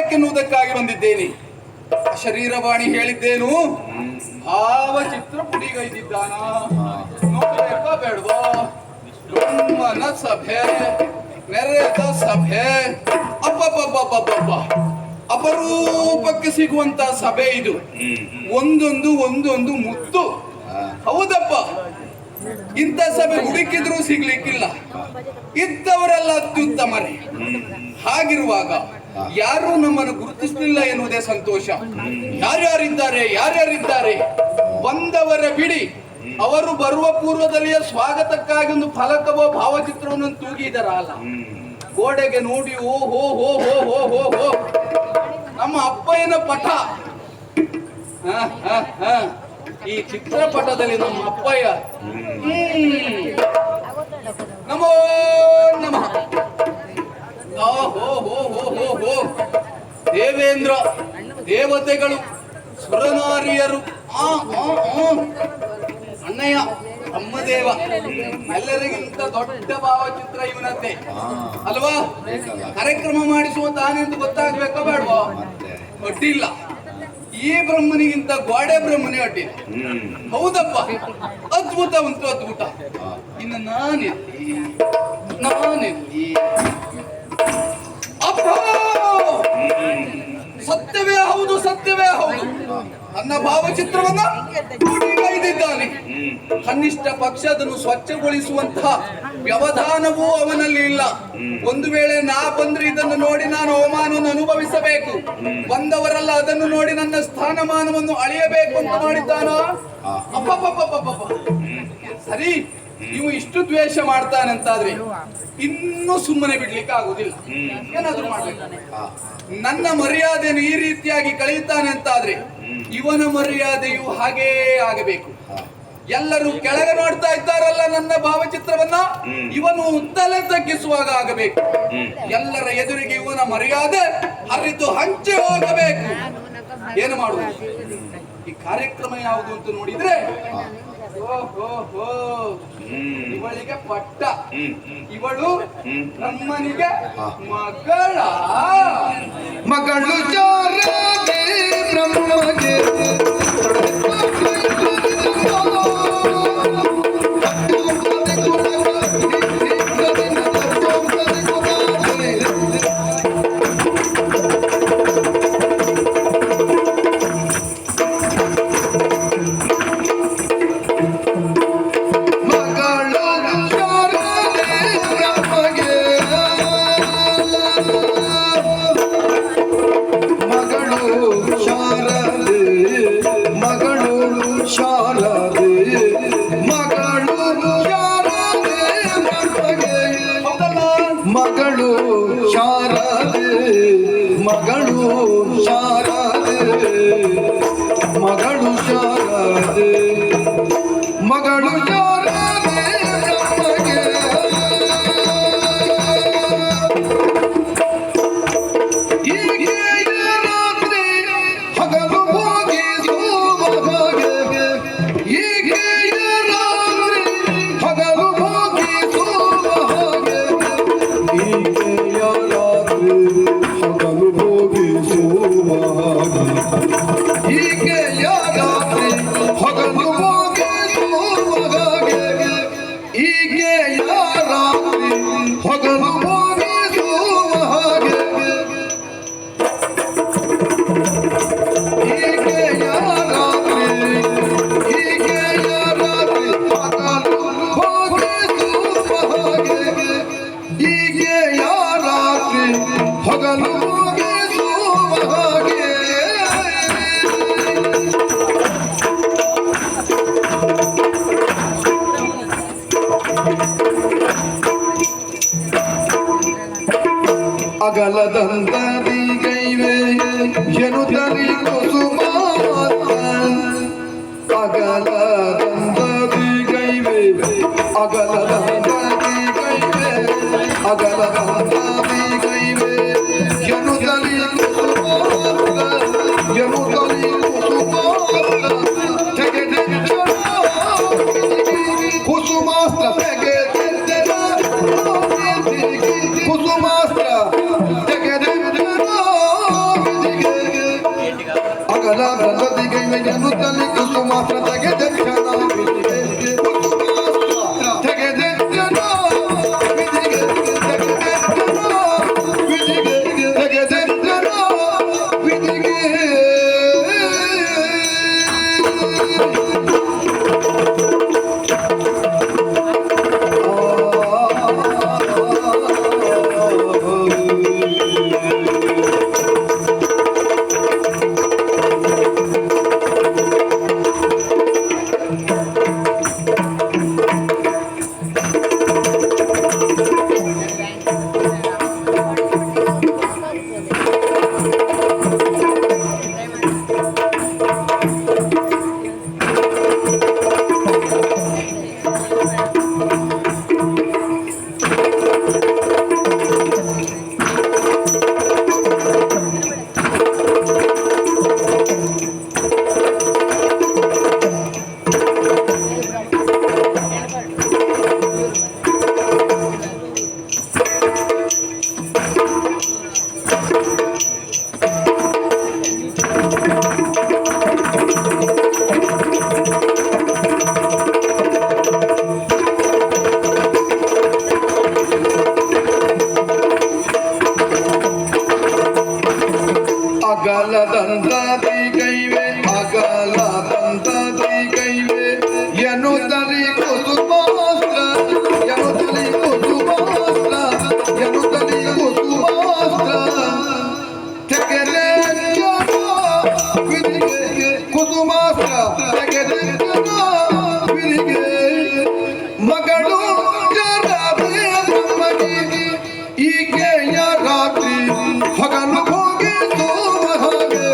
ಮಾಡಬೇಕೆನ್ನುವುದಕ್ಕಾಗಿ ಬಂದಿದ್ದೇನೆ. ಶರೀರವಾಣಿ ಹೇಳಿದ್ದೇನು? ಭಾವಚಿತ್ರ ಪುಡಿಗೈದಿದ್ದಾನ ನೋಡ್ಬೇಕಾ ಬೇಡವಾ? ಬ್ರಹ್ಮನ ಸಭೆ, ನೆರೆದ ಸಭೆ, ಅಬ್ಬಬ್ಬಬ್ಬಬ್ಬಬ್ಬ, ಅಪರೂಪಕ್ಕೆ ಸಿಗುವಂತ ಸಭೆ ಇದು. ಒಂದೊಂದು ಒಂದೊಂದು ಮುತ್ತು. ಹೌದಪ್ಪ, ಇಂಥ ಸಭೆ ಹುಡುಕಿದ್ರೂ ಸಿಗ್ಲಿಕ್ಕಿಲ್ಲ. ಇದ್ದವರೆಲ್ಲ ಅತ್ಯುತ್ತಮರೇ. ಹಾಗಿರುವಾಗ ಯಾರು ನಮ್ಮನ್ನು ಗುರುತಿಸಲಿಲ್ಲ ಎನ್ನುವುದೇ ಸಂತೋಷ. ಯಾರ್ಯಾರಿದ್ದಾರೆ ಬಂದವರ ಬಿಡಿ. ಅವರು ಬರುವ ಪೂರ್ವದಲ್ಲಿಯೇ ಸ್ವಾಗತಕ್ಕಾಗಿ ಒಂದು ಫಲಕವೋ ಭಾವಚಿತ್ರವನ್ನು ತೂಗಿದರಲ್ಲ, ಗೋಡೆಗೆ ನೋಡಿ ಓ ಹೋ ಹೋ ಹೋ ಹೋ ಹೋ ಹೋ ನಮ್ಮ ಅಪ್ಪಯ್ಯನ ಪಟ. ಈ ಚಿತ್ರಪಟದಲ್ಲಿ ನಮ್ಮ ಅಪ್ಪಯ್ಯ ನಮೋ ನಮಃ. ಹೋ ಹೋ ಹೋ ಹೋ ಹೋ ದೇವೇಂದ್ರ, ದೇವತೆಗಳು, ಸುರನಾರಿಯರು, ಅಣ್ಣಯ್ಯ, ಬ್ರಹ್ಮದೇವ, ಎಲ್ಲರಿಗಿಂತ ದೊಡ್ಡ ಭಾವಚಿತ್ರ ಇವನದ್ದೇ ಅಲ್ವಾ? ಕಾರ್ಯಕ್ರಮ ಮಾಡಿಸುವ ತಾನೆಂದು ಗೊತ್ತಾಗ್ಬೇಕಾ ಬೇಡವಾ? ಅಡ್ಡಿಲ್ಲ. ಈ ಬ್ರಹ್ಮನಿಗಿಂತ ಗೋಡೆ ಬ್ರಹ್ಮನೇ ಅಡ್ಡಿಲ್ಲ. ಹೌದಪ್ಪ, ಅದ್ಭುತ ಉಂಟು, ಅದ್ಭುತ. ಇನ್ನು ನಾನೆಲ್ಲಿ ಅಪ್ಪ, ಸತ್ಯವೇ ಹೌದು, ಸತ್ಯವೇ ಹೌದು. ನನ್ನ ಭಾವಚಿತ್ರವನ್ನ ಕೈದಿದ್ದಾನೆ. ಕನಿಷ್ಠ ಪಕ್ಷ ಅದನ್ನು ಸ್ವಚ್ಛಗೊಳಿಸುವಂತಹ ವ್ಯವಧಾನವೂ ಅವನಲ್ಲಿ ಇಲ್ಲ. ಒಂದು ವೇಳೆ ನಾ ಬಂದ್ರೆ ಇದನ್ನು ನೋಡಿ ನಾನು ಅವಮಾನವನ್ನು ಅನುಭವಿಸಬೇಕು, ಬಂದವರೆಲ್ಲ ಅದನ್ನು ನೋಡಿ ನನ್ನ ಸ್ಥಾನಮಾನವನ್ನು ಅಳಿಯಬೇಕು ಅಂತ ಮಾಡಿದ್ದಾನ. ಅಪ್ಪಪ್ಪಪ್ಪಪ್ಪ, ಸರಿ, ನೀವು ಇಷ್ಟು ದ್ವೇಷ ಮಾಡ್ತಾನಂತಾದ್ರೆ ಇನ್ನೂ ಸುಮ್ಮನೆ ಬಿಡ್ಲಿಕ್ಕೆ ಆಗುದಿಲ್ಲ. ಏನಾದ್ರೂ ಮಾಡ್ಬೇಕು. ನನ್ನ ಮರ್ಯಾದೆಯನ್ನು ಈ ರೀತಿಯಾಗಿ ಕಳೆಯುತ್ತಾನೆ ಅಂತಾದ್ರೆ ಇವನ ಮರ್ಯಾದೆಯು ಹಾಗೇ ಆಗಬೇಕು. ಎಲ್ಲರೂ ಕೆಳಗೆ ನೋಡ್ತಾ ಇದ್ದಾರಲ್ಲ ನನ್ನ ಭಾವಚಿತ್ರವನ್ನ, ಇವನು ತಲೆ ತಗ್ಗಿಸುವಾಗ ಆಗಬೇಕು. ಎಲ್ಲರ ಎದುರಿಗೆ ಇವನ ಮರ್ಯಾದೆ ಹರಿದು ಹಂಚಿ ಹೋಗಬೇಕು. ಏನು ಮಾಡುವುದು? ಈ ಕಾರ್ಯಕ್ರಮ ಯಾವುದು ಅಂತ ನೋಡಿದ್ರೆ, ಇವಳಿಗೆ ಪಟ್ಟ, ಇವಳು ಬ್ರಹ್ಮನಿಗೆ ಮಗಳು ಬ್ರಹ್ಮಗೆ ಅಗಲದಂತದಿಗೈವೆ ಎನ್ನುತ್ತಲಿ ಕುಸುಮಾತ ಅಗಲದಂತದಿಗೈವೆ ಅಗಲದಂತದಿಗೈವೆ ಅಗಲದಂತದಿಗೈವೆ ಎನ್ನುತ್ತಲಿ ಕುಸುಮಾತ ಎನ್ನುತ್ತಲಿ ಕುಸುಮಾತ ತೆಗೆದೆ ಕುಸುಮಾಸ್ತ್ರ ತೆಗೆದೆ ಕುಸುಮಾಸ್ತ್ರ ತೆಗೆದೆ ಕುಸುಮಾಸ್ತ್ರ ತೆಗೆದೆ ಕ್ಷಣ ವಿಧಿಗೆ ಕುಸುಮಾಸ್ತ್ರ ತೆಗೆದೆ ಕ್ಷಣ ವಿಧಿಗೆ ತೆಗೆದೆ ಕ್ಷಣ ವಿಧಿಗೆ ತೆಗೆದೆ ಕ್ಷಣ ವಿಧಿಗೆ ಅಗಲದಂತದಿ ಕೈವೆ ಅಗಲದಂತದಿ ಕೈವೆ ಎನ್ನುತ್ತಲಿ ಕುಸುಮಾಸ್ತ್ರ ಎನ್ನುತ್ತಲಿ ಕುಸುಮಾಸ್ತ್ರ ಎನ್ನುತ್ತಲಿ ಕುಸುಮಾಸ್ತ್ರ ತೆಗೆದೆ ವಿಧಿಗೆ ಕುಸುಮಾಸ್ತ್ರ ತೆಗೆದೆ ವಿಧಿಗೆ ಮಗಳು ಈಕೆಯ ರಾತ್ರಿ ಹಗಲು ಹಗಲು ಹೋಗಿ ಹಾಗೆ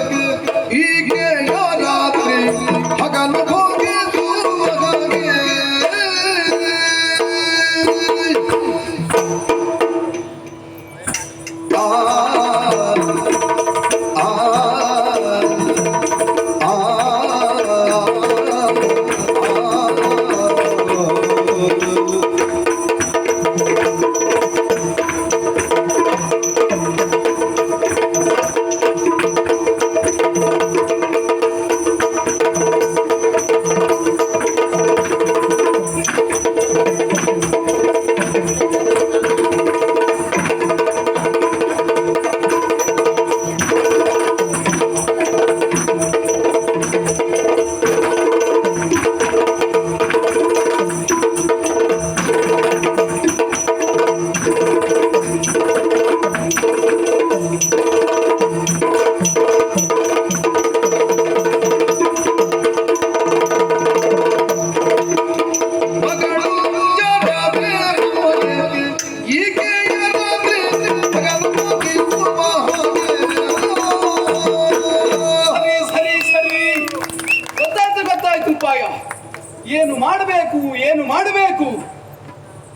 ಏನು ಮಾಡಬೇಕು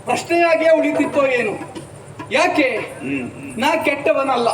ಪ್ರಶ್ನೆಯಾಗಿಯೇ ಉಳಿದಿತ್ತೋ ಏನು? ಯಾಕೆ ನಾ ಕೆಟ್ಟವನಲ್ಲ,